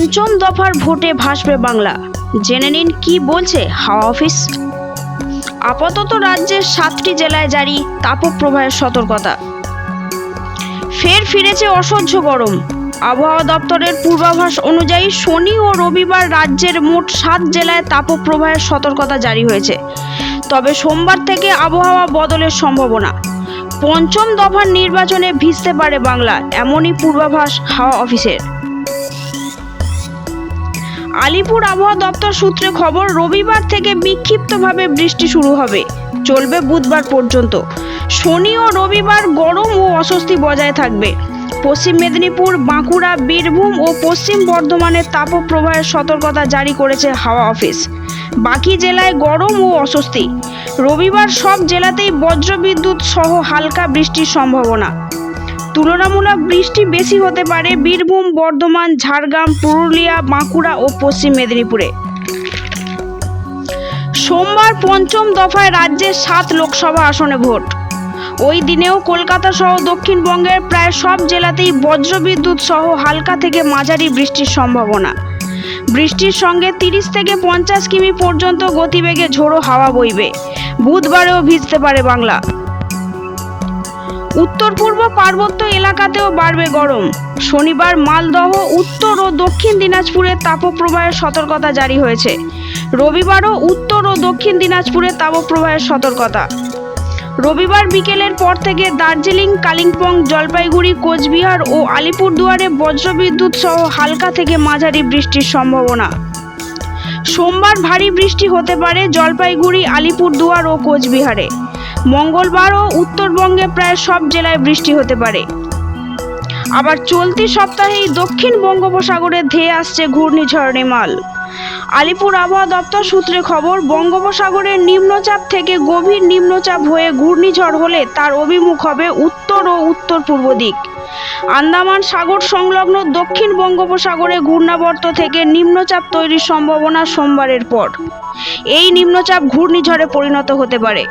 পঞ্চম দফার ভোটে ভাসবে বাংলা, জেনে নিন কি বলছে হাওয়া অফিস। আপাতত রাজ্যের 7টি জেলায় জারি তাপপ্রবাহের সতর্কতা। ফের ফিরেছে অসহ্য গরম। আবহাওয়া দপ্তরের পূর্বাভাস অনুযায়ী শনি ও রবিবার রাজ্যের মোট 7 জেলায় তাপপ্রবাহের সতর্কতা জারি হয়েছে। তবে সোমবার থেকে আবহাওয়া বদলের সম্ভাবনা। পঞ্চম দফার নির্বাচনে ভিজতে পারে বাংলা, এমনই পূর্বাভাস হাওয়া অফিসের। আলিপুর আবহাওয়া দপ্তর সূত্রে খবর, রবিবার থেকে বিক্ষিপ্তভাবে বৃষ্টি শুরু হবে, চলবে বুধবার পর্যন্ত। শনি ও রবিবার গরম ও অস্বস্তি বজায় থাকবে। পশ্চিম মেদিনীপুর, বাঁকুড়া, বীরভূম ও পশ্চিম বর্ধমানের তাপপ্রবাহের সতর্কতা জারি করেছে হাওয়া অফিস। বাকি জেলায় গরম ও অস্বস্তি। রবিবার সব জেলাতেই বজ্রবিদ্যুৎ সহ হালকা বৃষ্টির সম্ভাবনা। তুলনামূলক বৃষ্টি বেশি হতে পারে বীরভূম, বর্ধমান, ঝাড়গ্রাম, পুরুলিয়া, বাঁকুড়া ও পশ্চিম মেদিনীপুরে। সোমবার পঞ্চম দফায় রাজ্যের 7 লোকসভা আসনে ভোট। ওই দিনেও কলকাতা সহ দক্ষিণবঙ্গের প্রায় সব জেলাতেই বজ্রবিদ্যুৎ সহ হালকা থেকে মাঝারি বৃষ্টির সম্ভাবনা। বৃষ্টির সঙ্গে 30 থেকে 50 কিমি পর্যন্ত গতিবেগে ঝোড়ো হাওয়া বইবে। বুধবারেও ভিজতে পারে বাংলা। উত্তর পূর্ব পার্বত্য এলাকাতেও বাড়বে গরম। শনিবার মালদহ, উত্তর ও দক্ষিণ দিনাজপুরে তাপপ্রবাহের সতর্কতা জারি হয়েছে। রবিবারও উত্তর ও দক্ষিণ দিনাজপুরে তাপপ্রবাহের সতর্কতা। রবিবার বিকেলের পর থেকে দার্জিলিং, কালিম্পং, জলপাইগুড়ি, কোচবিহার ও আলিপুরদুয়ারে বজ্রবিদ্যুৎ সহ হালকা থেকে মাঝারি বৃষ্টির সম্ভাবনা। সোমবার ভারী বৃষ্টি হতে পারে জলপাইগুড়ি, আলিপুরদুয়ার ও কোচবিহারে। মঙ্গলবারও উত্তরবঙ্গে প্রায় সব জেলায় বৃষ্টি হতে পারে। আবার চলতি সপ্তাহেই দক্ষিণ বঙ্গোপসাগরে ধেয়ে আসছে ঘূর্ণিঝড় রেমাল। আলিপুর আবহাওয়া দপ্তর সূত্রে খবর, বঙ্গোপসাগরের নিম্নচাপ থেকে গভীর নিম্নচাপ হয়ে ঘূর্ণিঝড় হলে তার অভিমুখ হবে উত্তর ও উত্তর পূর্ব দিক। আন্দামান সাগর সংলগ্ন দক্ষিণ বঙ্গোপসাগরে ঘূর্ণাবর্ত থেকে নিম্নচাপ তৈরির সম্ভাবনা সোমবারের পর। এই নিম্নচাপ ঘূর্ণিঝড়ে পরিণত হতে পারে।